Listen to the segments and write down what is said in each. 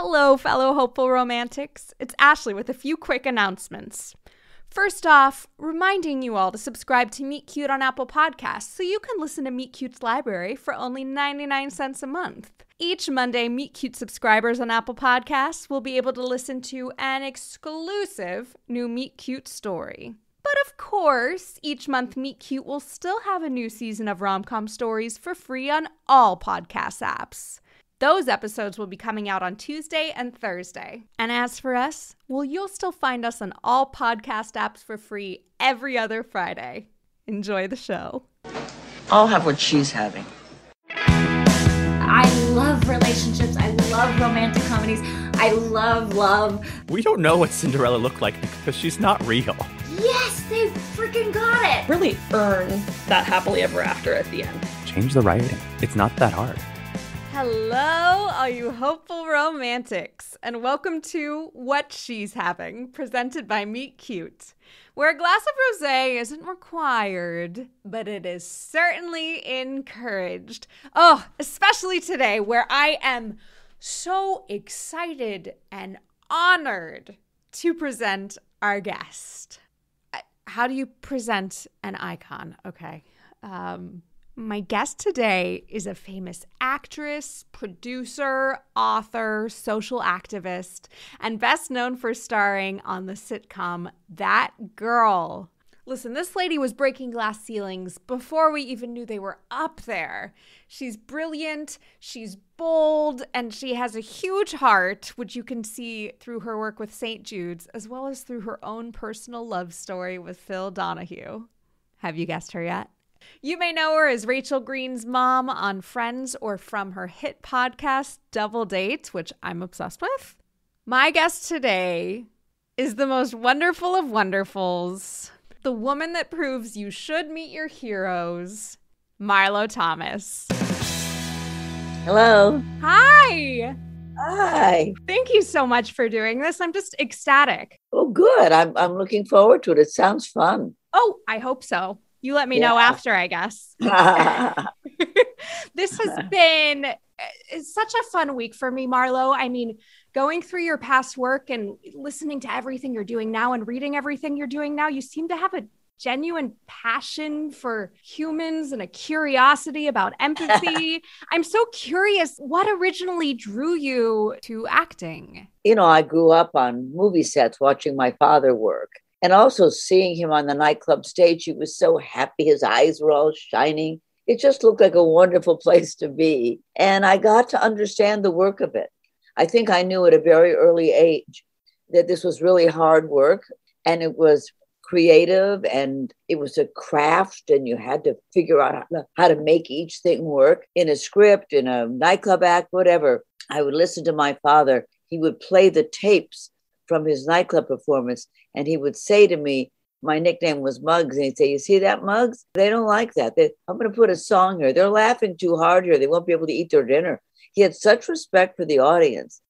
Hello, fellow hopeful romantics. It's Ashley with a few quick announcements. First off, reminding you all to subscribe to Meet Cute on Apple Podcasts so you can listen to Meet Cute's library for only 99 cents a month. Each Monday, Meet Cute subscribers on Apple Podcasts will be able to listen to an exclusive new Meet Cute story. But of course, each month Meet Cute will still have a new season of rom-com stories for free on all podcast apps. Those episodes will be coming out on Tuesday and Thursday. And as for us, well, you'll still find us on all podcast apps for free every other Friday. Enjoy the show. I'll have what she's having. I love relationships. I love romantic comedies. I love love. We don't know what Cinderella looked like because she's not real. Yes, they freaking got it. Really earn that happily ever after at the end. Change the writing. It's not that hard. Hello, all you hopeful romantics, and welcome to What She's Having, presented by Meet Cute, where a glass of rosé isn't required, but it is certainly encouraged. Oh, especially today, where I am so excited and honored to present our guest. How do you present an icon? Okay. My guest today is a famous actress, producer, author, social activist, and best known for starring on the sitcom That Girl. Listen, this lady was breaking glass ceilings before we even knew they were up there. She's brilliant, she's bold, and she has a huge heart, which you can see through her work with St. Jude's, as well as through her own personal love story with Phil Donahue. Have you guessed her yet? You may know her as Rachel Green's mom on Friends or from her hit podcast, Double Date, which I'm obsessed with. My guest today is the most wonderful of wonderfuls, the woman that proves you should meet your heroes, Marlo Thomas. Hello. Hi. Hi. Thank you so much for doing this. I'm just ecstatic. Oh, good. I'm looking forward to it. It sounds fun. Oh, I hope so. You let me know after, I guess. This has been such a fun week for me, Marlo. I mean, going through your past work and listening to everything you're doing now and reading everything you're doing now, you seem to have a genuine passion for humans and a curiosity about empathy. I'm so curious, what originally drew you to acting? You know, I grew up on movie sets watching my father work. And also seeing him on the nightclub stage, he was so happy. His eyes were all shining. It just looked like a wonderful place to be. And I got to understand the work of it. I think I knew at a very early age that this was really hard work and it was creative and it was a craft and you had to figure out how to make each thing work in a script, in a nightclub act, whatever. I would listen to my father. He would play the tapes from his nightclub performance. And he would say to me, my nickname was Muggs. And he'd say, you see that, Muggs? They don't like that. I'm going to put a song here. They're laughing too hard here. They won't be able to eat their dinner. He had such respect for the audience.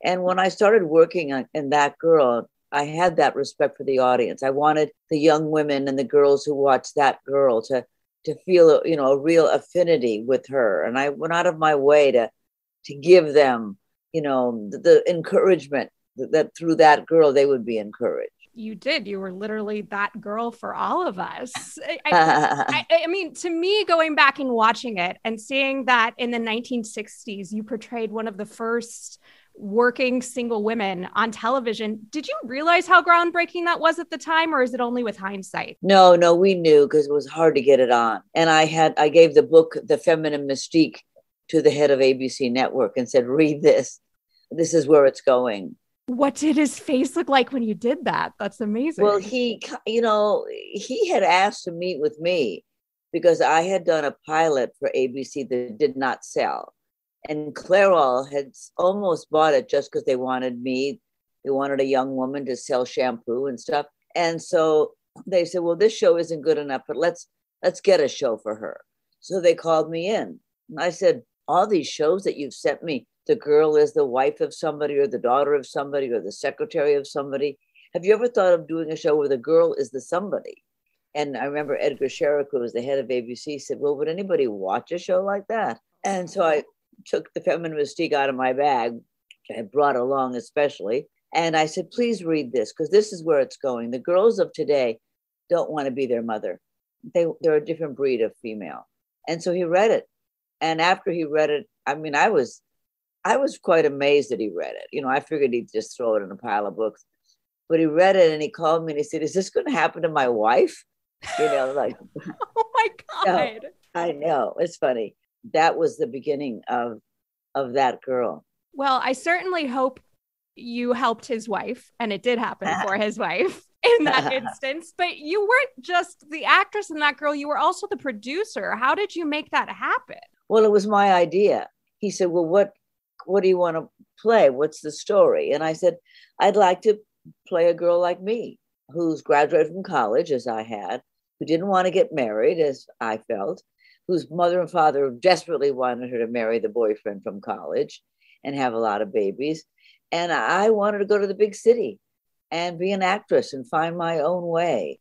And when I started working in That Girl, I had that respect for the audience. I wanted the young women and the girls who watched That Girl to feel, a real affinity with her. And I went out of my way to give them, the encouragement that through That Girl, they would be encouraged. You did. You were literally that girl for all of us. I mean, to me, going back and watching it and seeing that in the 1960s, you portrayed one of the first working single women on television. Did you realize how groundbreaking that was at the time, or is it only with hindsight? No, we knew because it was hard to get it on. And I gave the book, The Feminine Mystique, to the head of ABC Network and said, read this. This is where it's going. What did his face look like when you did that? That's amazing. Well, he had asked to meet with me because I had done a pilot for ABC that did not sell. And Clairol had almost bought it just because they wanted me. They wanted a young woman to sell shampoo and stuff. And so they said, well, this show isn't good enough, but let's get a show for her. So they called me in. And I said, all these shows that you've sent me, the girl is the wife of somebody or the daughter of somebody or the secretary of somebody. Have you ever thought of doing a show where the girl is the somebody? And I remember Edgar Sherrick, who was the head of ABC, said, well, would anybody watch a show like that? And so I took the Feminine Mystique out of my bag, I had brought along especially. And I said, please read this, because this is where it's going. The girls of today don't want to be their mother. They're a different breed of female. And so he read it. And after he read it, I mean, I was quite amazed that he read it. You know, I figured he'd just throw it in a pile of books. But he read it and he called me and he said, is this going to happen to my wife? You know, like, Oh my God. no, I know. It's funny. That was the beginning of that girl. Well, I certainly hope you helped his wife, and it did happen for his wife in that instance. But you weren't just the actress in that girl, you were also the producer. How did you make that happen? Well, it was my idea. He said, well, what do you want to play? What's the story? And I said, I'd like to play a girl like me, who's graduated from college, as I had, who didn't want to get married, as I felt, whose mother and father desperately wanted her to marry the boyfriend from college and have a lot of babies. And I wanted to go to the big city and be an actress and find my own way.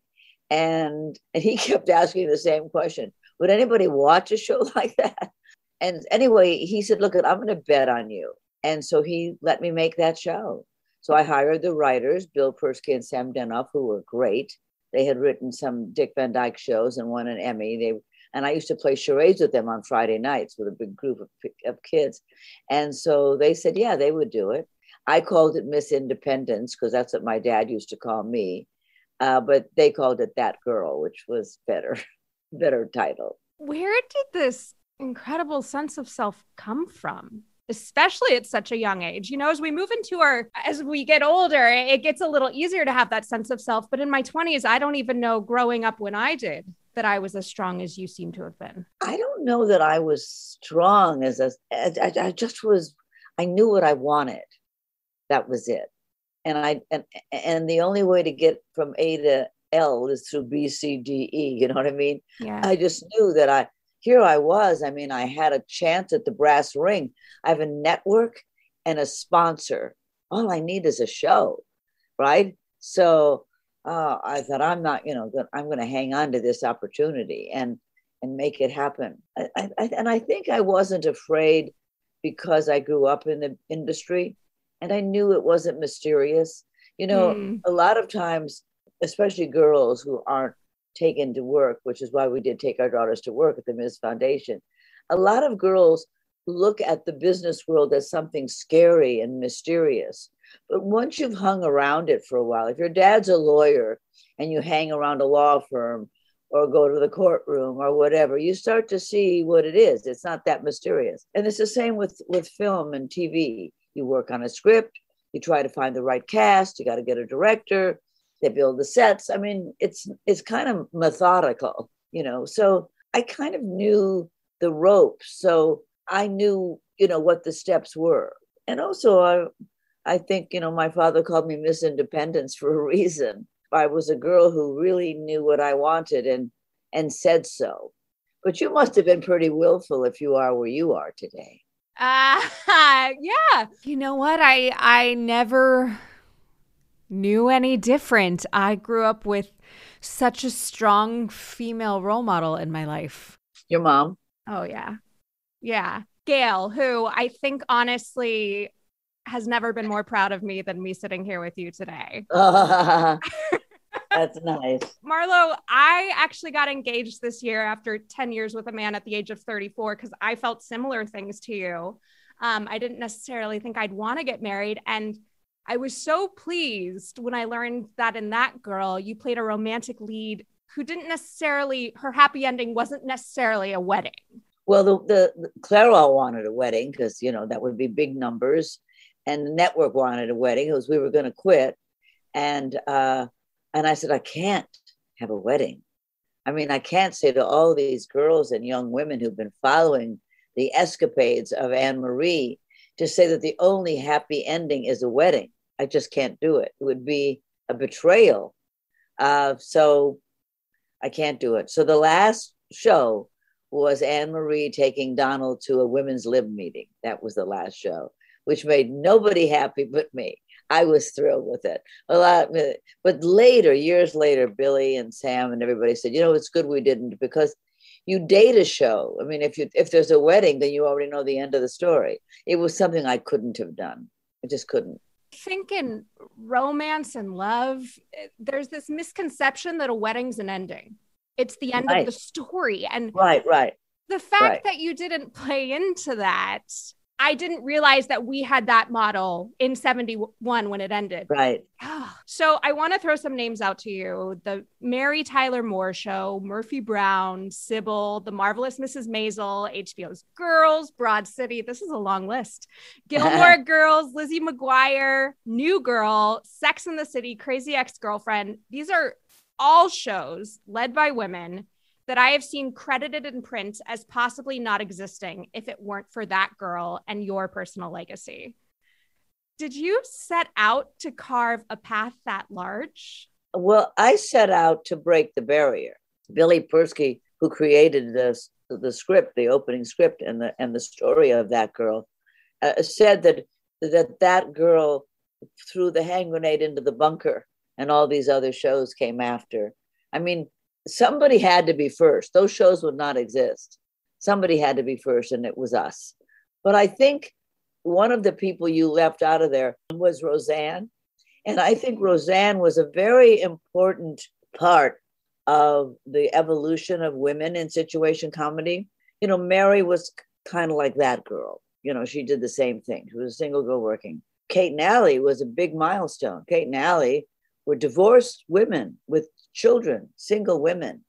And he kept asking the same question. Would anybody watch a show like that? And anyway, he said, look, I'm going to bet on you. And so he let me make that show. So I hired the writers, Bill Persky and Sam Denoff, who were great. They had written some Dick Van Dyke shows and won an Emmy. And I used to play charades with them on Friday nights with a big group of kids. And so they said, yeah, they would do it. I called it Miss Independence because that's what my dad used to call me. But they called it That Girl, which was better title. Where did this incredible sense of self come from? Especially at such a young age. You know, as we move into as we get older, it gets a little easier to have that sense of self. But in my 20s, I don't even know growing up when I did that I was as strong as you seem to have been. I don't know that I was strong I just was, I knew what I wanted. That was it. And the only way to get from A to L is through B, C, D, E. You know what I mean? Yeah. I just knew that here I was. I mean, I had a chance at the brass ring. I have a network and a sponsor. All I need is a show, right? So I thought, I'm going to hang on to this opportunity and make it happen. And I think I wasn't afraid because I grew up in the industry and I knew it wasn't mysterious. You know, a lot of times, especially girls who aren't taken to work, which is why we did take our daughters to work at the Ms. Foundation. A lot of girls look at the business world as something scary and mysterious. But once you've hung around it for a while, if your dad's a lawyer and you hang around a law firm or go to the courtroom or whatever, you start to see what it is. It's not that mysterious. And it's the same with film and TV. You work on a script, you try to find the right cast, you got to get a director, they build the sets. I mean, it's kind of methodical, you know. So I kind of knew the ropes. So I knew, you know, what the steps were. And also I think, you know, my father called me Miss Independence for a reason. I was a girl who really knew what I wanted and said so. But you must have been pretty willful if you are where you are today. Yeah. You know what? I never knew any different. I grew up with such a strong female role model in my life. Your mom? Oh, yeah. Yeah. Gail, who I think honestly has never been more proud of me than me sitting here with you today. That's nice. Marlo, I actually got engaged this year after 10 years with a man at the age of 34 because I felt similar things to you. I didn't necessarily think I'd want to get married. And I was so pleased when I learned that in That Girl, you played a romantic lead who didn't necessarily, her happy ending wasn't necessarily a wedding. Well, the Clairol wanted a wedding because, you know, that would be big numbers. And the network wanted a wedding because we were going to quit. And I said, I can't have a wedding. I mean, I can't say to all these girls and young women who've been following the escapades of Anne Marie to say that the only happy ending is a wedding. I just can't do it. It would be a betrayal. So I can't do it. So the last show was Anne Marie taking Donald to a women's lib meeting. That was the last show, which made nobody happy but me. I was thrilled with it. But later, years later, Billy and Sam and everybody said, you know, it's good we didn't because you date a show. I mean, if there's a wedding, then you already know the end of the story. It was something I couldn't have done. I just couldn't. I think in romance and love, there's this misconception that a wedding's an ending. It's the end of the story. And right. The fact that you didn't play into that, I didn't realize that we had that model in 71 when it ended. Right. So I want to throw some names out to you. The Mary Tyler Moore Show, Murphy Brown, Sybil, The Marvelous Mrs. Maisel, HBO's Girls, Broad City. This is a long list. Gilmore Girls, Lizzie McGuire, New Girl, Sex and the City, Crazy Ex-Girlfriend. These are all shows led by women that I have seen credited in print as possibly not existing if it weren't for that girl and your personal legacy. Did you set out to carve a path that large? Well, I set out to break the barrier. Billy Persky, who created the script, the opening script and the story of that girl, said that girl threw the hand grenade into the bunker and all these other shows came after. I mean, somebody had to be first. Those shows would not exist. Somebody had to be first, and it was us. But I think one of the people you left out of there was Roseanne. And I think Roseanne was a very important part of the evolution of women in situation comedy. You know, Mary was kind of like that girl. You know, she did the same thing. She was a single girl working. Kate and Allie was a big milestone. Kate and Allie were divorced women with children, single women.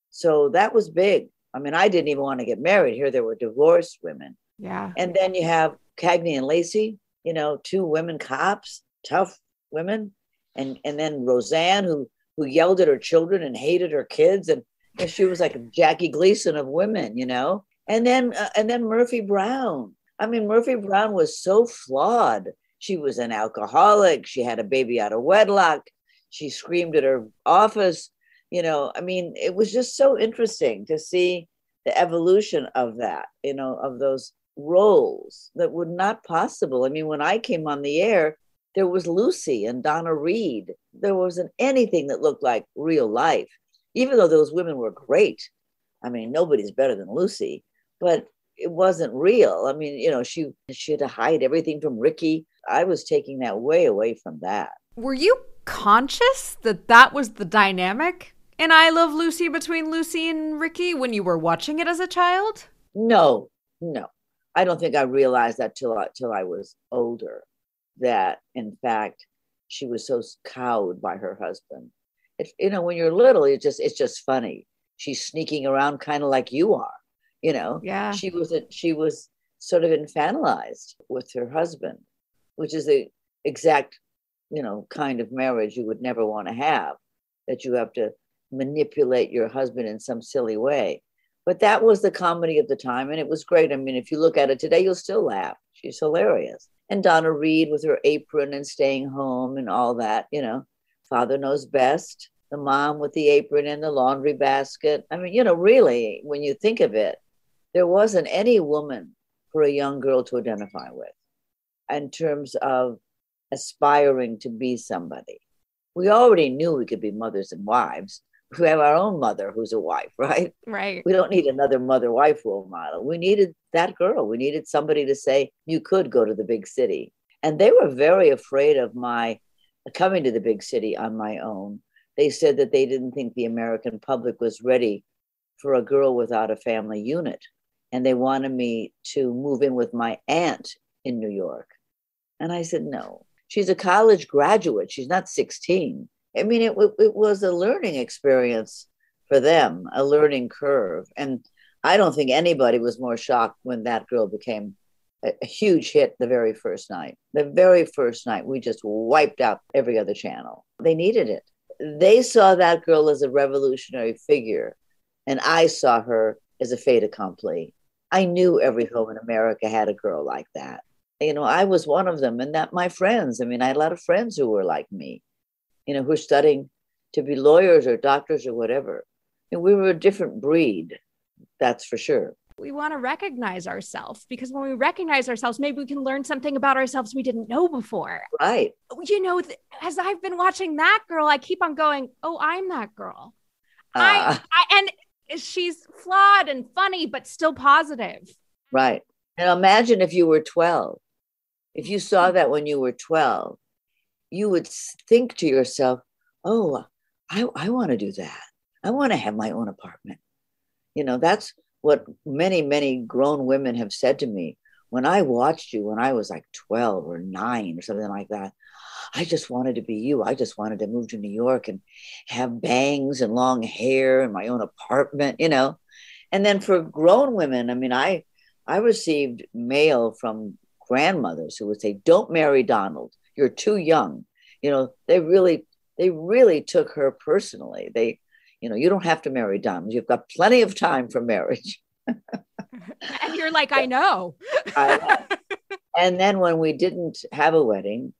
So that was big. I mean, I didn't even want to get married. Here there were divorced women. Yeah. And then you have Cagney and Lacey, you know, two women cops, tough women. And then Roseanne, who yelled at her children and hated her kids. And she was like a Jackie Gleason of women, you know. And then Murphy Brown. I mean, Murphy Brown was so flawed. She was an alcoholic. She had a baby out of wedlock. She screamed at her office. You know, I mean, it was just so interesting to see the evolution of that, you know, of those roles that were not possible. I mean, when I came on the air, there was Lucy and Donna Reed. There wasn't anything that looked like real life, even though those women were great. I mean, nobody's better than Lucy, but it wasn't real. I mean, you know, she had to hide everything from Ricky. I was taking that way away from that. Were you conscious that was the dynamic in I Love Lucy between Lucy and Ricky when you were watching it as a child? No. I don't think I realized that till I was older, that in fact she was so cowed by her husband. You know, when you're little, it's just funny. She's sneaking around kind of like you are, you know. Yeah. She was sort of infantilized with her husband, which is the exact, you know, kind of marriage you would never want to have, that you have to manipulate your husband in some silly way. But that was the comedy of the time, and it was great. I mean, if you look at it today, you'll still laugh. She's hilarious. And Donna Reed with her apron and staying home and all that, you know, Father Knows Best, the mom with the apron and the laundry basket. I mean, you know, really, when you think of it, there wasn't any woman for a young girl to identify with in terms of aspiring to be somebody. We already knew we could be mothers and wives. We have our own mother who's a wife, right? Right. We don't need another mother-wife role model. We needed that girl. We needed somebody to say, you could go to the big city. And they were very afraid of my coming to the big city on my own. They said that they didn't think the American public was ready for a girl without a family unit. And they wanted me to move in with my aunt in New York. And I said, no, she's a college graduate. She's not 16. I mean, it was a learning experience for them, a learning curve. And I don't think anybody was more shocked when that girl became a huge hit the very first night. The very first night, we just wiped out every other channel. They needed it. They saw that girl as a revolutionary figure, and I saw her as a fait accompli. I knew every home in America had a girl like that. You know, I was one of them, and that my friends, I mean, I had a lot of friends who were like me, you know, who are studying to be lawyers or doctors or whatever. And we were a different breed, that's for sure. We want to recognize ourselves, because when we recognize ourselves, maybe we can learn something about ourselves we didn't know before. Right. You know, as I've been watching that girl, I keep on going, oh, I'm that girl. And she's flawed and funny, but still positive. Right. And imagine if you were 12 If you saw that when you were 12, you would think to yourself, oh, I want to do that. I want to have my own apartment. That's what many, many grown women have said to me. When I watched you when I was like 12 or 9 or something like that, I just wanted to be you. I just wanted to move to New York and have bangs and long hair and my own apartment, And then for grown women, I mean, I received mail from grandmothers who would say, don't marry Donald. You're too young. They really took her personally. You don't have to marry Donald. You've got plenty of time for marriage. And you're like, I know. And then when we didn't have a wedding,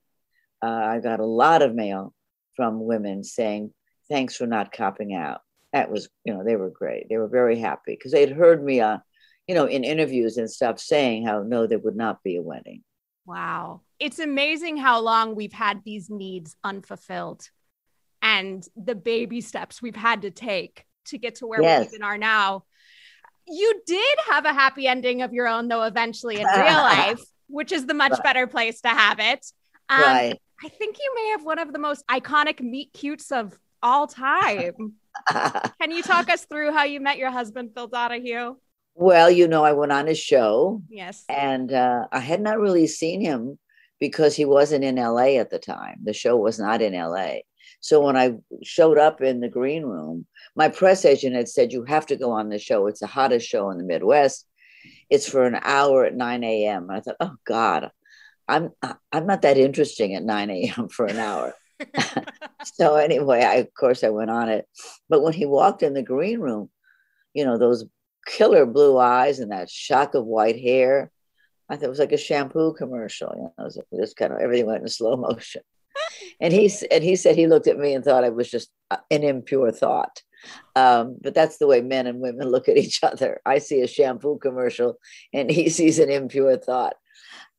I got a lot of mail from women saying, thanks for not copping out. That was, they were great. They were very happy because they'd heard me, in interviews and stuff saying how, no, there would not be a wedding. Wow. It's amazing how long we've had these needs unfulfilled and the baby steps we've had to take to get to where we even are now. You did have a happy ending of your own, though, eventually in real life, which is the much better place to have it. Right. I think you may have one of the most iconic meet cutes of all time. Can you talk us through how you met your husband, Phil Donahue? Well, I went on his show. Yes. And I had not really seen him because he wasn't in LA at the time. The show was not in LA. So when I showed up in the green room, my press agent had said, you have to go on the show. It's the hottest show in the Midwest. It's for an hour at 9 a.m. And I thought, oh, God, I'm not that interesting at 9 a.m. for an hour. So anyway, of course, I went on it. But when he walked in the green room, those killer blue eyes and that shock of white hair, I thought it was like a shampoo commercial. It was just kind of everything went in slow motion. And he said he looked at me and thought I was just an impure thought. But that's the way men and women look at each other. I see a shampoo commercial and he sees an impure thought.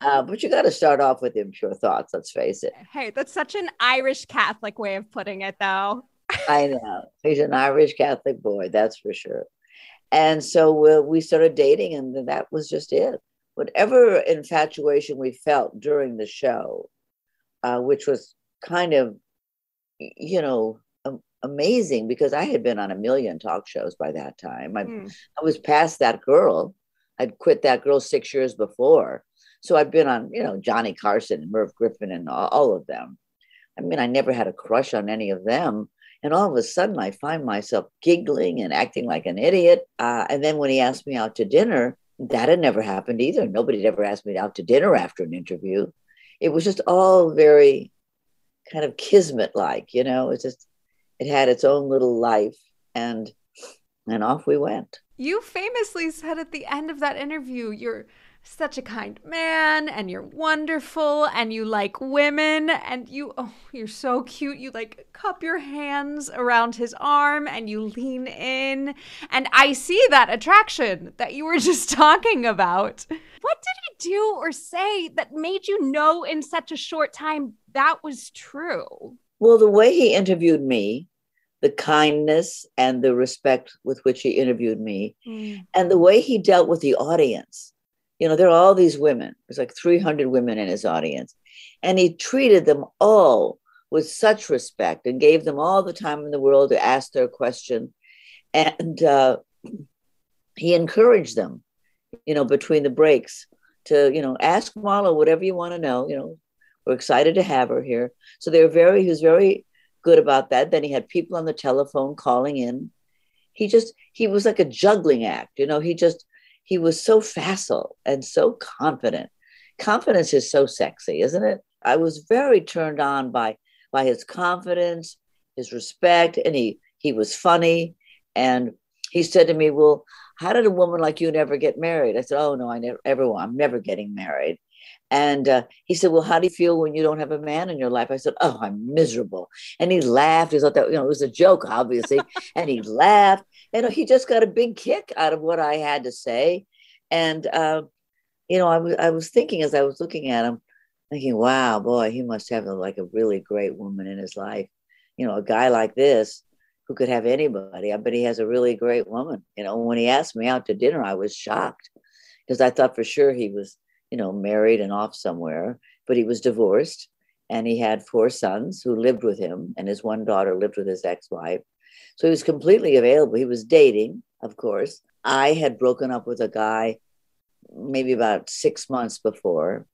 But you got to start off with impure thoughts, let's face it. Hey, that's such an Irish Catholic way of putting it, though. I know. He's an Irish Catholic boy, that's for sure. And so we started dating, and that was just it. Whatever infatuation we felt during the show, which was kind of, amazing because I had been on a million talk shows by that time. I was past that girl. I'd quit that girl 6 years before. So I'd been on, Johnny Carson and Merv Griffin and all of them. I mean, I never had a crush on any of them. And all of a sudden, I find myself giggling and acting like an idiot. And then when he asked me out to dinner, that had never happened either. Nobody had ever asked me out to dinner after an interview. It was just all very kind of kismet-like, it had its own little life. And off we went. You famously said at the end of that interview, you're such a kind man and you're wonderful and you like women and you're so cute. You like cup your hands around his arm and you lean in. And I see that attraction that you were just talking about. What did he do or say that made you know in such a short time that was true? Well, the way he interviewed me, the kindness and the respect with which he interviewed me, and the way he dealt with the audience. There are all these women. There's like 300 women in his audience. And he treated them all with such respect and gave them all the time in the world to ask their question. And he encouraged them, between the breaks to, ask Marlo whatever you want to know. We're excited to have her here. So he was very good about that. Then he had people on the telephone calling in. He was like a juggling act. He was so facile and so confident. Confidence is so sexy, isn't it? I was very turned on by his confidence, his respect, and he was funny. And he said to me, well, how did a woman like you never get married? I said, oh, no, I'm never getting married. And he said, well, how do you feel when you don't have a man in your life? I said, oh, I'm miserable. And he laughed. He thought that, it was a joke, obviously. And he laughed. And he just got a big kick out of what I had to say. And, I was thinking as I was looking at him, thinking, wow, boy, he must have like a really great woman in his life. A guy like this who could have anybody. I bet he has a really great woman. When he asked me out to dinner, I was shocked because I thought for sure he was, married and off somewhere, but he was divorced and he had 4 sons who lived with him, and his one daughter lived with his ex-wife. So he was completely available. He was dating, of course. I had broken up with a guy maybe about 6 months before,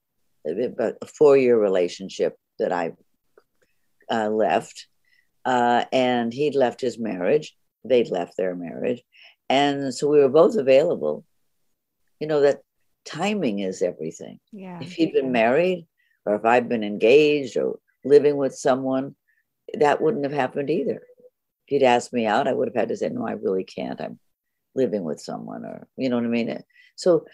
about a 4-year relationship that I left. And he'd left his marriage. They'd left their marriage. And so we were both available. That timing is everything. Yeah. If he'd been married, or if I'd been engaged or living with someone, that wouldn't have happened either. If he'd asked me out, I would have had to say, no, I really can't. I'm living with someone, or, you know what I mean? So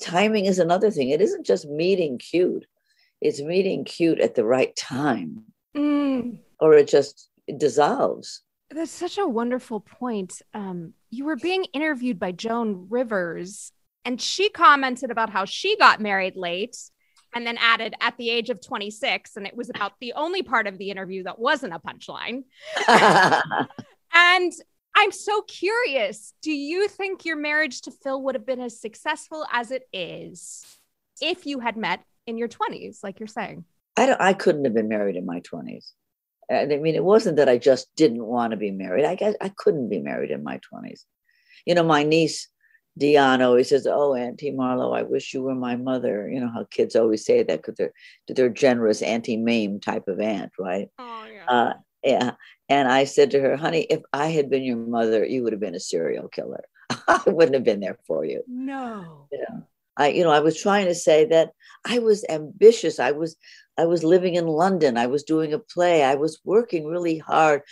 timing is another thing. It isn't just meeting cute. It's meeting cute at the right time, or it dissolves. That's such a wonderful point. You were being interviewed by Joan Rivers, and she commented about how she got married late and then added at the age of 26. And it was about the only part of the interview that wasn't a punchline. And I'm so curious, do you think your marriage to Phil would have been as successful as it is if you had met in your 20s, like you're saying? I couldn't have been married in my 20s. I mean, it wasn't that I just didn't want to be married. I couldn't be married in my 20s. My niece, Dion, always says, oh, Auntie Marlo, I wish you were my mother. You know how kids always say that because they're generous Auntie Mame type of aunt, right? Oh, yeah. Yeah. And I said to her, honey, if I had been your mother, you would have been a serial killer. I wouldn't have been there for you. No. I was trying to say that I was ambitious. I was living in London. I was doing a play. I was working really hard.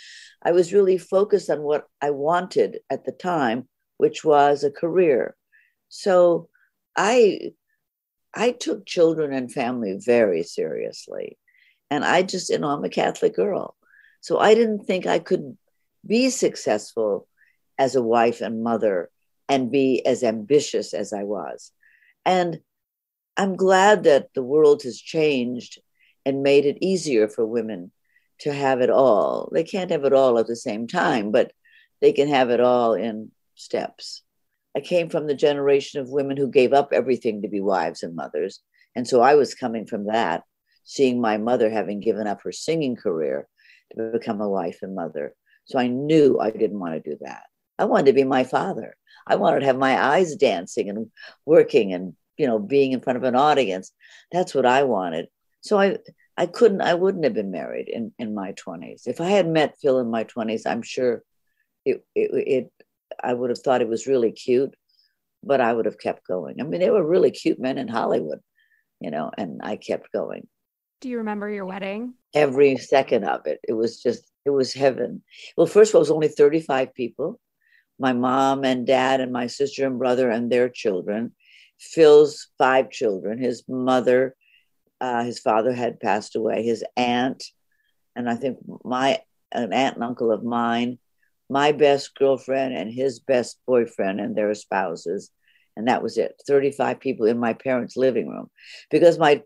I was really focused on what I wanted at the time, which was a career. So I took children and family very seriously. And I'm a Catholic girl. So I didn't think I could be successful as a wife and mother and be as ambitious as I was. And I'm glad that the world has changed and made it easier for women to have it all. They can't have it all at the same time, but they can have it all in steps. I came from the generation of women who gave up everything to be wives and mothers. And so I was coming from that, seeing my mother having given up her singing career to become a wife and mother. So I knew I didn't want to do that. I wanted to be my father. I wanted to have my eyes dancing and working and, being in front of an audience. That's what I wanted. So I wouldn't have been married in my 20s. If I had met Phil in my 20s, I'm sure I would have thought it was really cute, but I would have kept going. I mean, they were really cute men in Hollywood, and I kept going. Do you remember your wedding? Every second of it. It was heaven. Well, first of all, it was only 35 people. My mom and dad and my sister and brother and their children. Phil's 5 children. His mother, his father had passed away. His aunt, and I think an aunt and uncle of mine, my best girlfriend and his best boyfriend and their spouses. And that was it. 35 people in my parents' living room. Because my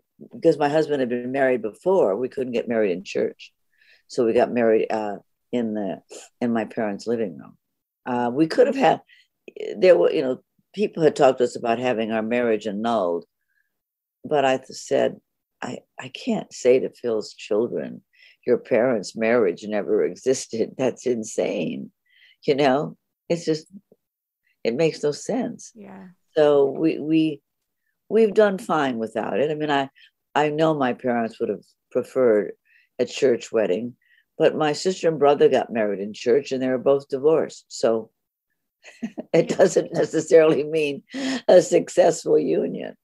husband had been married before, we couldn't get married in church. So we got married in my parents' living room. We could have had, people had talked to us about having our marriage annulled. But I said, I can't say to Phil's children, your parents' marriage never existed. That's insane. It's just, it makes no sense. Yeah. So we've done fine without it. I mean, I know my parents would have preferred a church wedding, but my sister and brother got married in church and they were both divorced. So it doesn't necessarily mean a successful union.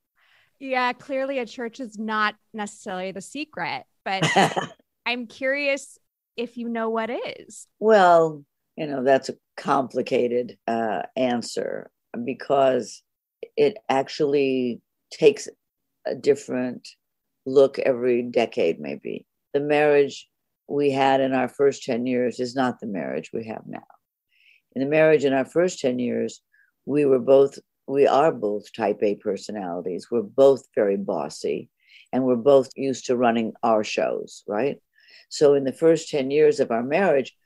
Yeah, clearly a church is not necessarily the secret, but I'm curious if you know what is. Well, that's a complicated answer because it actually takes a different look every decade, maybe. The marriage we had in our first 10 years is not the marriage we have now. In the marriage in our first 10 years, we are both type A personalities. We're both very bossy and we're both used to running our shows, right? So in the first 10 years of our marriage,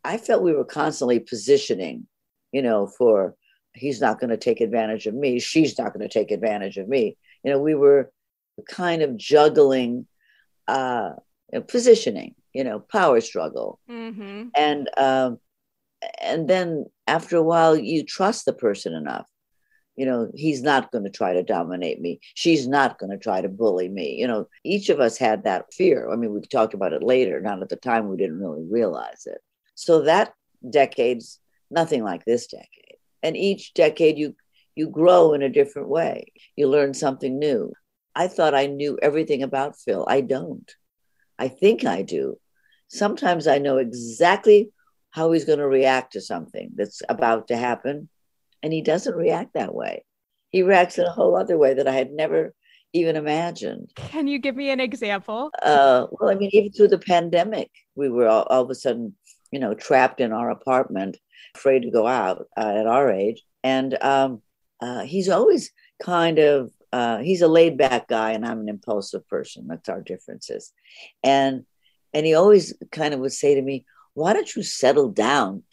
I felt we were constantly positioning, for he's not going to take advantage of me. She's not going to take advantage of me. We were kind of juggling positioning, power struggle. Mm-hmm. And then after a while, you trust the person enough. He's not going to try to dominate me. She's not going to try to bully me. Each of us had that fear. I mean, we talked about it later. Not at the time, we didn't really realize it. So that decade's nothing like this decade. And each decade, you grow in a different way. You learn something new. I thought I knew everything about Phil. I don't. I think I do. Sometimes I know exactly how he's going to react to something that's about to happen. And he doesn't react that way. He reacts in a whole other way that I had never even imagined. Can you give me an example? Well, I mean, even through the pandemic, we were all of a sudden, trapped in our apartment, afraid to go out at our age. And he's always kind of, he's a laid back guy and I'm an impulsive person. That's our differences. And he always kind of would say to me, why don't you settle down?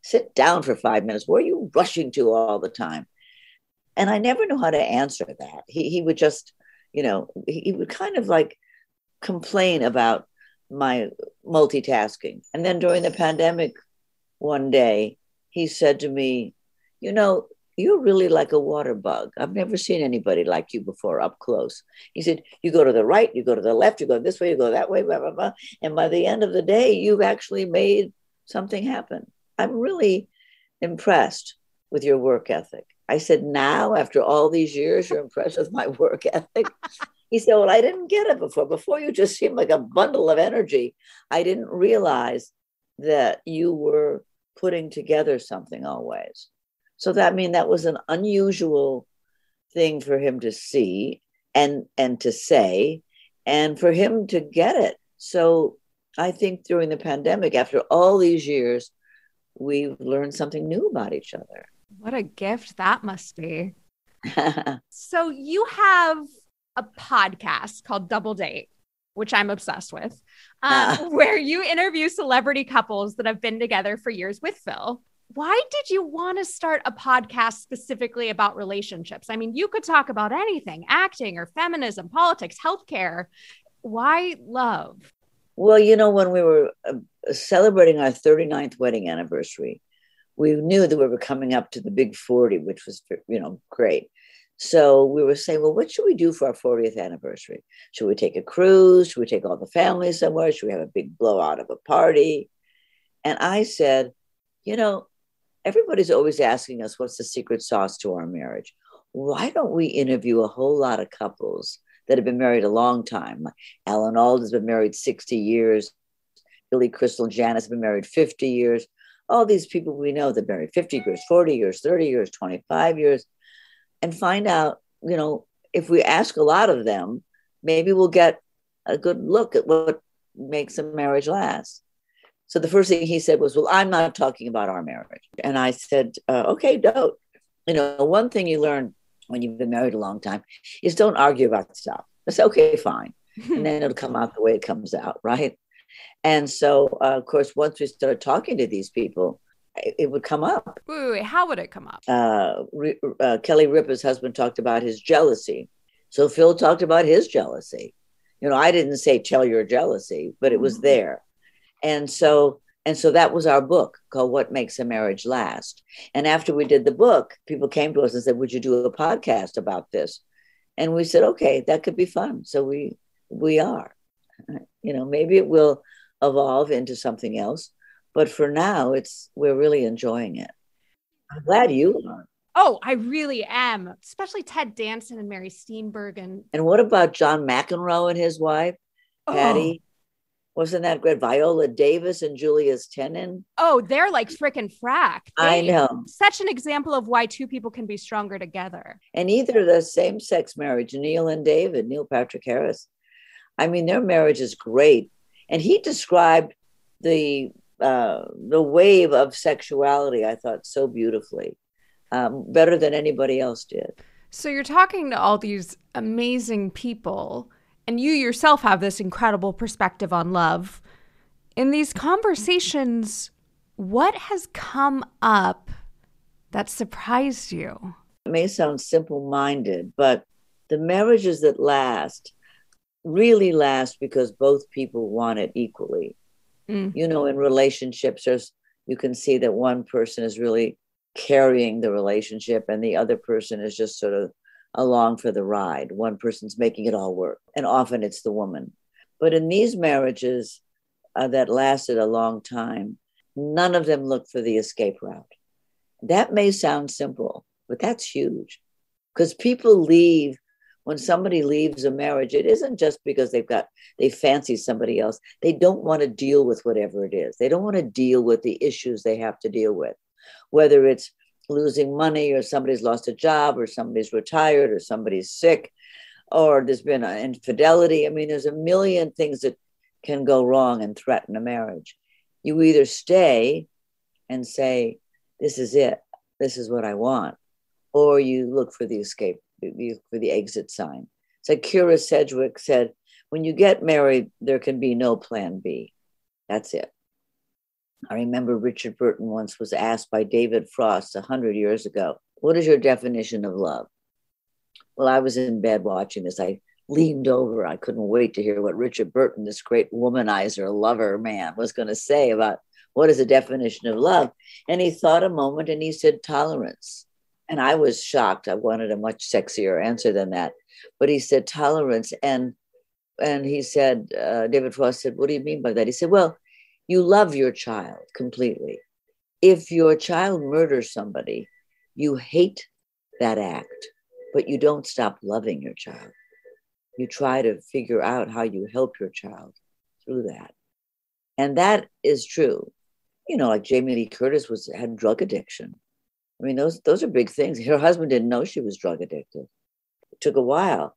Sit down for 5 minutes. Where are you rushing to all the time? And I never knew how to answer that. He would just, he would kind of like complain about my multitasking. And then during the pandemic, one day, he said to me, you're really like a water bug. I've never seen anybody like you before up close. He said, you go to the right, you go to the left, you go this way, you go that way, blah, blah, blah. And by the end of the day, you've actually made something happen. I'm really impressed with your work ethic. I said, now, after all these years, you're impressed with my work ethic? He said, well, I didn't get it before. Before you just seemed like a bundle of energy. I didn't realize that you were putting together something always. So that was an unusual thing for him to see and to say, and for him to get it. So I think during the pandemic, after all these years, we've learned something new about each other. What a gift that must be. So you have a podcast called Double Date, which I'm obsessed with, where you interview celebrity couples that have been together for years with Phil. Why did you want to start a podcast specifically about relationships? I mean, you could talk about anything, acting or feminism, politics, healthcare. Why love? Well, when we were celebrating our 39th wedding anniversary, we knew that we were coming up to the big 40, which was, great. So we were saying, well, what should we do for our 40th anniversary? Should we take a cruise? Should we take all the family somewhere? Should we have a big blowout of a party? And I said, everybody's always asking us, what's the secret sauce to our marriage? Why don't we interview a whole lot of couples that have been married a long time? Alan Alda's been married 60 years. Billy Crystal and Janice have been married 50 years. All these people we know that married 50 years, 40 years, 30 years, 25 years, and find out, if we ask a lot of them, maybe we'll get a good look at what makes a marriage last. So the first thing he said was, well, I'm not talking about our marriage. And I said, okay, don't. One thing you learn when you've been married a long time is don't argue about stuff. I said, okay, fine. And then it'll come out the way it comes out, right? And so, of course, once we started talking to these people, it would come up. Wait, how would it come up? Kelly Ripa's husband talked about his jealousy. So Phil talked about his jealousy. I didn't say tell your jealousy, but it was there. And so that was our book called What Makes a Marriage Last. And after we did the book, people came to us and said, would you do a podcast about this? And we said, okay, that could be fun. So we are. Maybe it will evolve into something else. But for now, we're really enjoying it. I'm glad you are. Oh, I really am. Especially Ted Danson and Mary Steenburgen. And what about John McEnroe and his wife, Patty? Wasn't that great? Viola Davis and Julia Tenen. Oh, they're like freaking frack. I know. Such an example of why two people can be stronger together. And either the same-sex marriage, Neil and David, Neil Patrick Harris. I mean, their marriage is great. And he described the wave of sexuality, I thought, so beautifully, better than anybody else did. So you're talking to all these amazing people, and you yourself have this incredible perspective on love. In these conversations, what has come up that surprised you? It may sound simple-minded, but The marriages that last really last because both people want it equally. You know, in relationships, you can see that one person is really carrying the relationship and the other person is just sort of along for the ride. One person's making it all work, and often it's the woman. But in these marriages that lasted a long time, none of them looked for the escape route. That may sound simple, but that's huge, because people leave. When somebody leaves a marriage, it isn't just because they fancy somebody else. They don't want to deal with whatever it is. They don't want to deal with the issues they have to deal with, whether it's losing money or somebody's lost a job or somebody's retired or somebody's sick or there's been an infidelity. I mean, there's a million things that can go wrong and threaten a marriage. You either stay and say, this is it, this is what I want, or you look for the escape, for the exit sign. It's like Kira Sedgwick said, when you get married, there can be no plan B. That's it. I remember Richard Burton once was asked by David Frost 100 years ago, what is your definition of love? Well, I was in bed watching this. I leaned over. I couldn't wait to hear what Richard Burton, this great womanizer, lover man, was going to say about what is the definition of love. And he thought a moment and he said tolerance. And I was shocked. I wanted a much sexier answer than that. But he said tolerance. And he said, David Frost said, what do you mean by that? He said, well, you love your child completely. If your child murders somebody, you hate that act, but you don't stop loving your child. You try to figure out how you help your child through that. And that is true. You know, like Jamie Lee Curtis had drug addiction. I mean, those are big things. Her husband didn't know she was drug addicted. It took a while.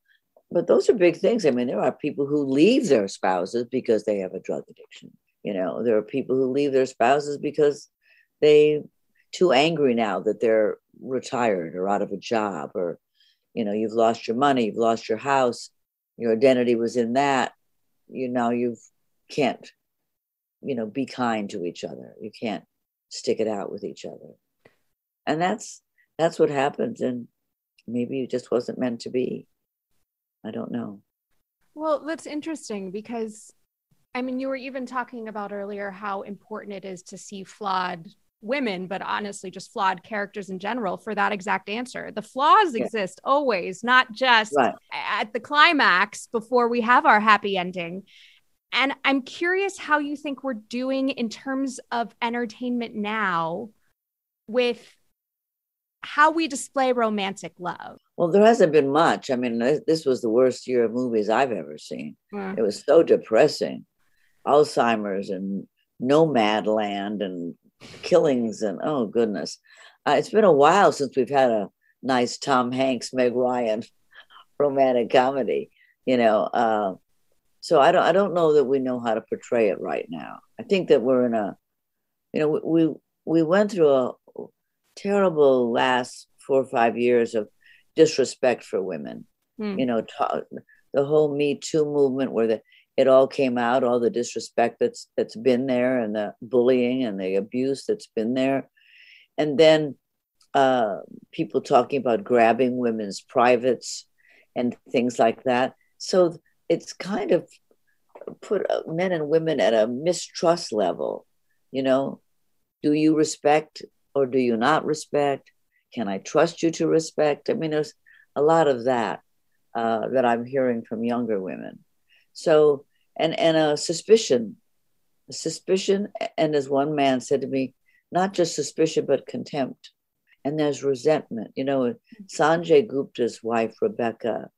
But those are big things. I mean, there are people who leave their spouses because they have a drug addiction. You know, there are people who leave their spouses because they're too angry now that they're retired or out of a job, or, you know, you've lost your money, you've lost your house, your identity was in that. You can't, you know, be kind to each other. You can't stick it out with each other. And that's what happens. And maybe it just wasn't meant to be. I don't know. Well, that's interesting because, I mean, you were even talking about earlier how important it is to see flawed women, but honestly, just flawed characters in general for that exact answer. The flaws exist always, not just at the climax before we have our happy ending. And I'm curious how you think we're doing in terms of entertainment now with how we display romantic love. Well, there hasn't been much. I mean, this was the worst year of movies I've ever seen. It was so depressing. Alzheimer's and Nomadland and killings and oh goodness. It's been a while since we've had a nice Tom Hanks, Meg Ryan romantic comedy, you know. So I don't know that we know how to portray it right now. I think that we're in a, you know, we went through a terrible last 4 or 5 years of disrespect for women. You know, the whole Me Too movement where it all came out, all the disrespect that's been there and the bullying and the abuse that's been there. And then people talking about grabbing women's privates and things like that. So it's kind of put men and women at a mistrust level. You know, do you respect or do you not respect? Can I trust you to respect? I mean, there's a lot of that that I'm hearing from younger women. So, and a suspicion, and as one man said to me, not just suspicion, but contempt. And there's resentment. You know, Sanjay Gupta's wife, Rebecca,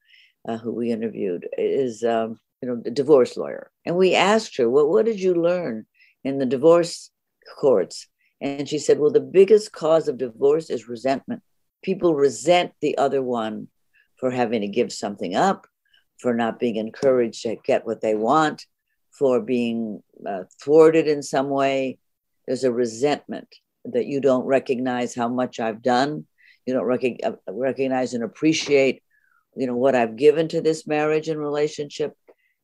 who we interviewed, is, you know, a divorce lawyer. And we asked her, well, what did you learn in the divorce courts? And she said, well, the biggest cause of divorce is resentment. People resent the other one for having to give something up, for not being encouraged to get what they want, for being thwarted in some way. There's a resentment that you don't recognize how much I've done. You don't recognize and appreciate, you know, what I've given to this marriage and relationship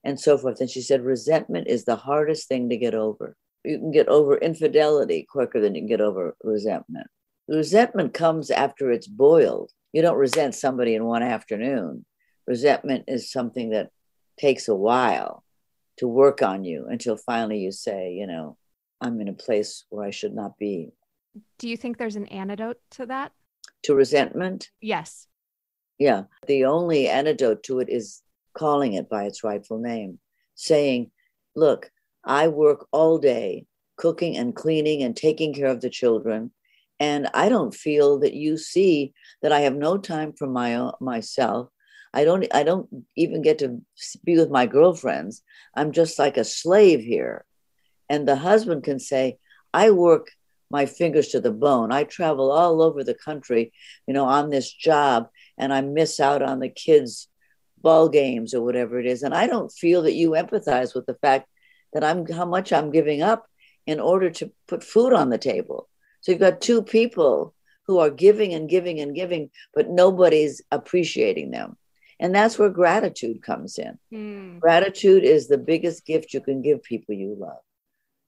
and so forth. And she said, resentment is the hardest thing to get over. You can get over infidelity quicker than you can get over resentment. Resentment comes after it's boiled. You don't resent somebody in one afternoon. Resentment is something that takes a while to work on you until finally you say, I'm in a place where I should not be. Do you think there's an antidote to that? To resentment? Yes. Yeah. The only antidote to it is calling it by its rightful name, saying, look, I work all day cooking and cleaning and taking care of the children. And I don't feel that you see that I have no time for myself. I don't even get to be with my girlfriends. I'm just like a slave here. And the husband can say, I work my fingers to the bone. I travel all over the country, on this job, and I miss out on the kids' ball games or whatever it is. And I don't feel that you empathize with the fact that how much I'm giving up in order to put food on the table. So you've got two people who are giving and giving and giving, but nobody's appreciating them. And that's where gratitude comes in. Gratitude is the biggest gift you can give people you love.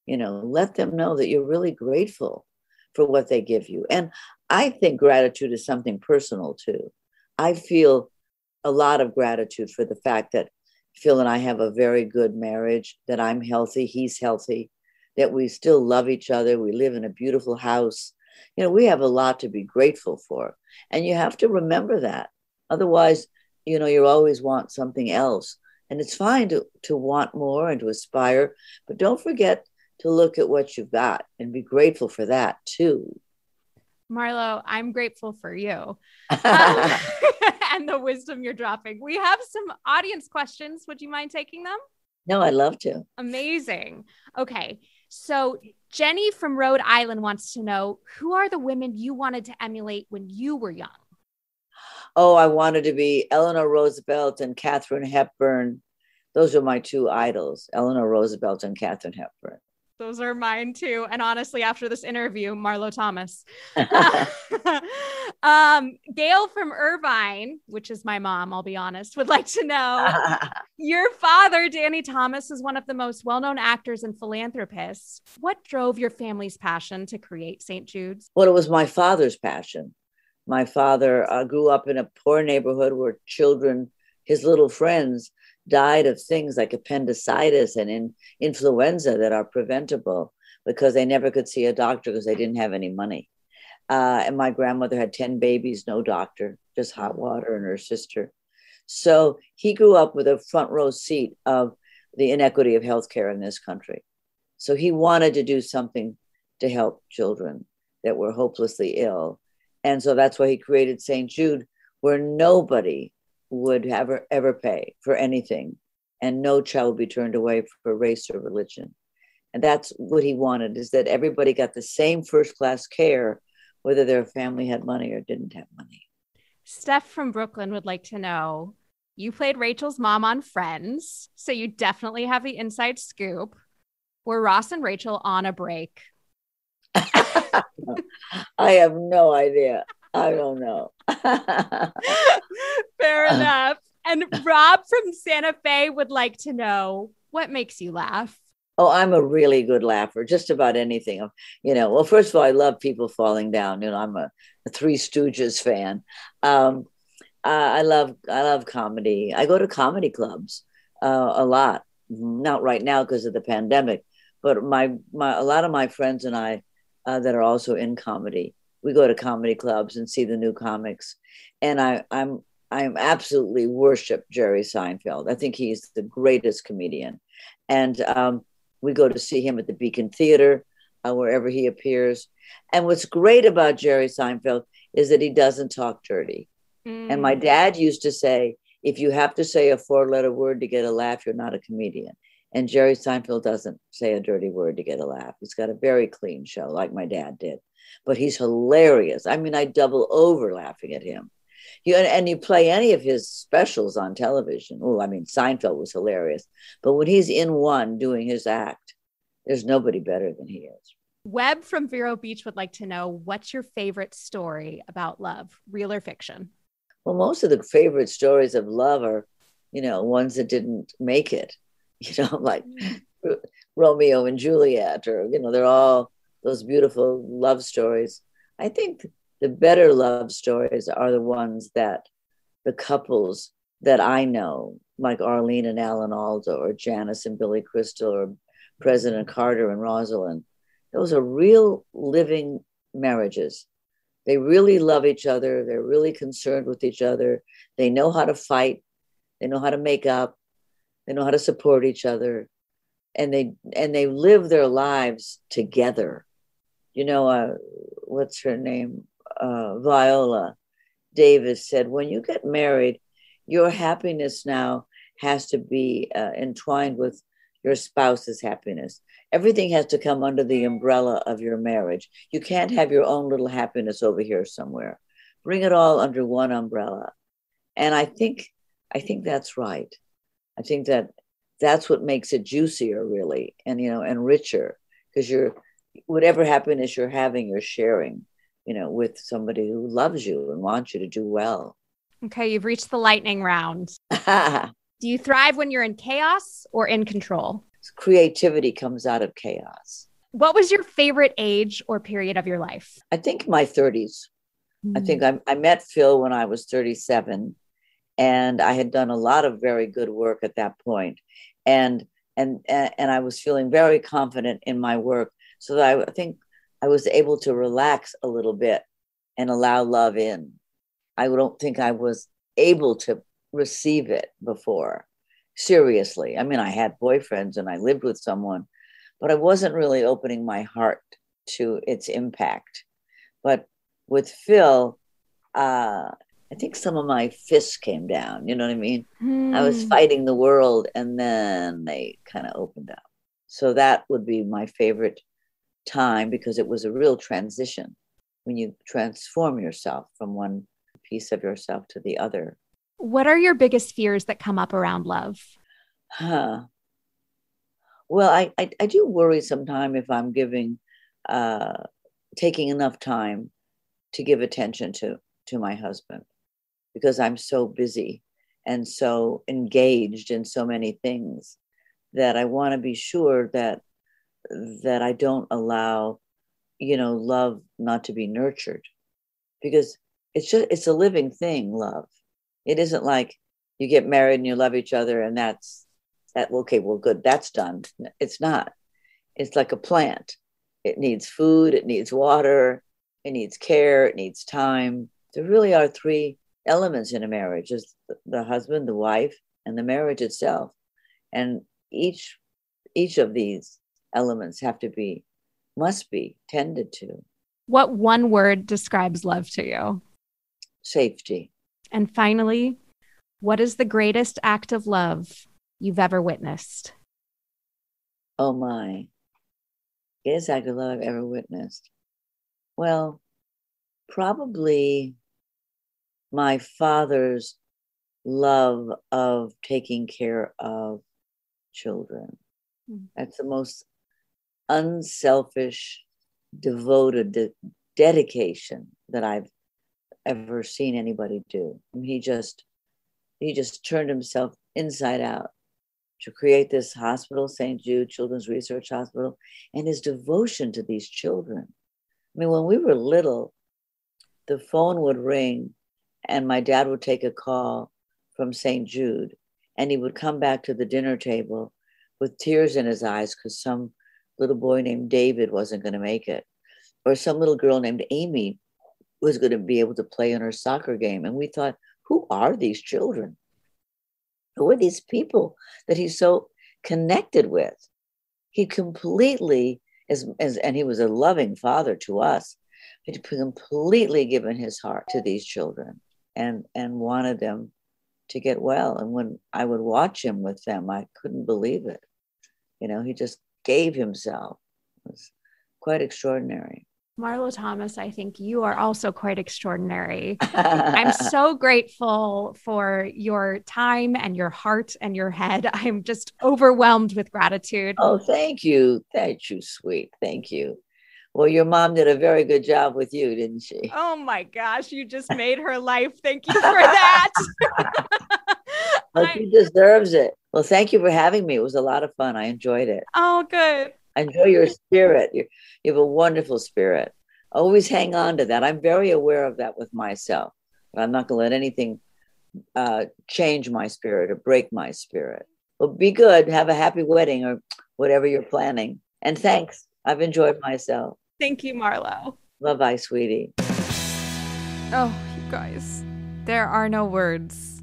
Let them know that you're really grateful for what they give you. And I think gratitude is something personal too. I feel a lot of gratitude for the fact that Phil and I have a very good marriage, that I'm healthy, he's healthy, that we still love each other. We live in a beautiful house. We have a lot to be grateful for. And you have to remember that. Otherwise, you always want something else. And it's fine to want more and to aspire, but don't forget to look at what you've got and be grateful for that too. Marlo, I'm grateful for you and the wisdom you're dropping. We have some audience questions. Would you mind taking them? No, I'd love to. Amazing. Okay. So Jenny from Rhode Island wants to know, who are the women you wanted to emulate when you were young? Oh, I wanted to be Eleanor Roosevelt and Katharine Hepburn. Those are my two idols, Eleanor Roosevelt and Katharine Hepburn. Those are mine too. And honestly, after this interview, Marlo Thomas. Gail from Irvine, which is my mom, I'll be honest, would like to know, your father, Danny Thomas, is one of the most well-known actors and philanthropists. What drove your family's passion to create St. Jude's? Well, it was my father's passion. My father grew up in a poor neighborhood where children, his little friends, died of things like appendicitis and influenza that are preventable because they never could see a doctor because they didn't have any money. And my grandmother had 10 babies, no doctor, just hot water and her sister. So he grew up with a front row seat of the inequity of healthcare in this country. So he wanted to do something to help children that were hopelessly ill. And so that's why he created St. Jude, where nobody would ever pay for anything, and no child would be turned away for race or religion. And that's what he wanted, is that everybody got the same first-class care, whether their family had money or didn't have money. Steph from Brooklyn would like to know, you played Rachel's mom on Friends, so you definitely have the inside scoop. Were Ross and Rachel on a break? I have no idea. I don't know. Fair enough. And Rob from Santa Fe would like to know, what makes you laugh? Oh, I'm a really good laugher, just about anything. Well, first of all, I love people falling down. I'm a Three Stooges fan. I love comedy. I go to comedy clubs a lot. Not right now because of the pandemic, but a lot of my friends and I that are also in comedy, we go to comedy clubs and see the new comics. And I'm absolutely worship Jerry Seinfeld. I think he's the greatest comedian. And we go to see him at the Beacon Theater, wherever he appears. And what's great about Jerry Seinfeld is that he doesn't talk dirty. And my dad used to say, if you have to say a 4-letter word to get a laugh, you're not a comedian. And Jerry Seinfeld doesn't say a dirty word to get a laugh. He's got a very clean show, like my dad did. But he's hilarious. I mean, I double over laughing at him. And you play any of his specials on television. Oh, I mean, Seinfeld was hilarious. But when he's in one doing his act, there's nobody better than he is. Webb from Vero Beach would like to know, what's your favorite story about love, real or fiction? Well, most of the favorite stories of love are, ones that didn't make it, like Romeo and Juliet, or, they're all those beautiful love stories. I think the better love stories are the ones that the couples that I know, like Arlene and Alan Alda, or Janice and Billy Crystal, or President Carter and Rosalind, those are real living marriages. They really love each other. They're really concerned with each other. They know how to fight. They know how to make up. They know how to support each other. And they live their lives together. You know, what's her name? Viola Davis said, when you get married, your happiness now has to be entwined with your spouse's happiness. Everything has to come under the umbrella of your marriage. You can't have your own little happiness over here somewhere. Bring it all under one umbrella. And I think that's right. I think that's what makes it juicier, really, and and richer, because whatever happiness you're having, you're sharing, with somebody who loves you and wants you to do well. Okay, you've reached the lightning round. Do you thrive when you're in chaos or in control? Creativity comes out of chaos. What was your favorite age or period of your life? I think my 30s. I think I met Phil when I was 37, and I had done a lot of very good work at that point. And I was feeling very confident in my work, so that I think I was able to relax a little bit and allow love in. I don't think I was able to receive it before. Seriously. I mean, I had boyfriends and I lived with someone, but I wasn't really opening my heart to its impact. But with Phil, I think some of my fists came down. You know what I mean? I was fighting the world, and then they kind of opened up. So that would be my favorite time, because it was a real transition when you transform yourself from one piece of yourself to the other. What are your biggest fears that come up around love? Well, I do worry sometimes if I'm taking enough time to give attention to my husband, because I'm so busy and so engaged in so many things that I want to be sure that I don't allow, love not to be nurtured, because it's a living thing, love. It isn't like you get married and you love each other and that's okay, well, good, that's done. It's not. It's like a plant. It needs food, it needs water, it needs care, it needs time. There really are three elements in a marriage: is the husband, the wife, and the marriage itself. And each of these elements must be tended to. What one word describes love to you? Safety. And finally, what is the greatest act of love you've ever witnessed? Oh my. Greatest act of love I've ever witnessed. Well, probably my father's love of taking care of children. That's the most unselfish, devoted dedication that I've ever seen anybody do. I mean, he just turned himself inside out to create this hospital, St. Jude Children's Research Hospital, and his devotion to these children. I mean, when we were little, the phone would ring and my dad would take a call from St. Jude, and he would come back to the dinner table with tears in his eyes because some little boy named David wasn't going to make it, or some little girl named Amy was going to be able to play in her soccer game. And we thought, who are these children? Who are these people that he's so connected with? He completely and he was a loving father to us. He'd completely given his heart to these children and wanted them to get well. And when I would watch him with them, I couldn't believe it. He just gave himself. It was quite extraordinary. Marlo Thomas, I think you are also quite extraordinary. I'm so grateful for your time and your heart and your head. I'm just overwhelmed with gratitude. Oh, thank you. Thank you, sweet. Thank you. Well, your mom did a very good job with you, didn't she? Oh my gosh, you just made her life. Thank you for that. Well, she deserves it. Well, thank you for having me. It was a lot of fun. I enjoyed it. Oh, good. I enjoy your spirit. You have a wonderful spirit. Always hang on to that. I'm very aware of that with myself. I'm not going to let anything change my spirit or break my spirit. Well, be good. Have a happy wedding or whatever you're planning. And thanks. I've enjoyed myself. Thank you, Marlo. Bye-bye, sweetie. Oh, you guys. There are no words.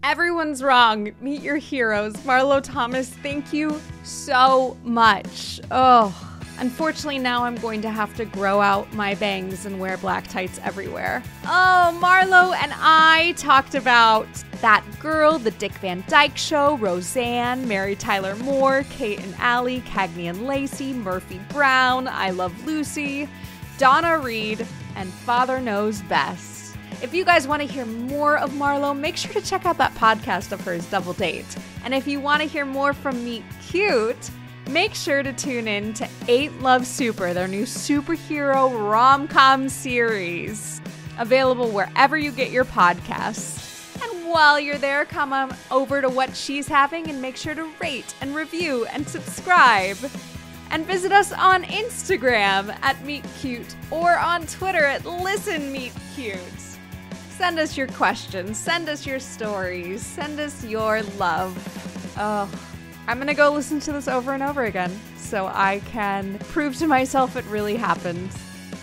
Everyone's wrong. Meet your heroes. Marlo Thomas, thank you so much. Oh, unfortunately, now I'm going to have to grow out my bangs and wear black tights everywhere. Oh, Marlo and I talked about That Girl, The Dick Van Dyke Show, Roseanne, Mary Tyler Moore, Kate and Allie, Cagney and Lacey, Murphy Brown, I Love Lucy, Donna Reed, and Father Knows Best. If you guys want to hear more of Marlo, make sure to check out that podcast of hers, Double Date. And if you want to hear more from Meet Cute, make sure to tune in to 8 Love Super, their new superhero rom-com series. Available wherever you get your podcasts. And while you're there, come on over to What She's Having and make sure to rate and review and subscribe. And visit us on Instagram at MeetCute or on Twitter at ListenMeetCute. Send us your questions, send us your stories, send us your love. Oh, I'm gonna go listen to this over and over again so I can prove to myself it really happened.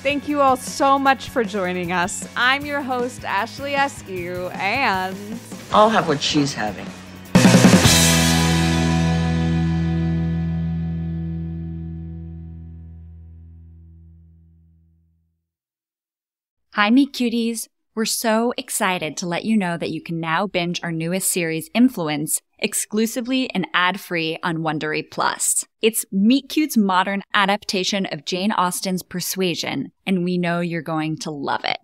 Thank you all so much for joining us. I'm your host, Ashley Eskew, and I'll have what she's having. Hi, Meet Cuties. We're so excited to let you know that you can now binge our newest series, Influence, exclusively and ad-free on Wondery Plus. It's Meet Cute's modern adaptation of Jane Austen's Persuasion, and we know you're going to love it.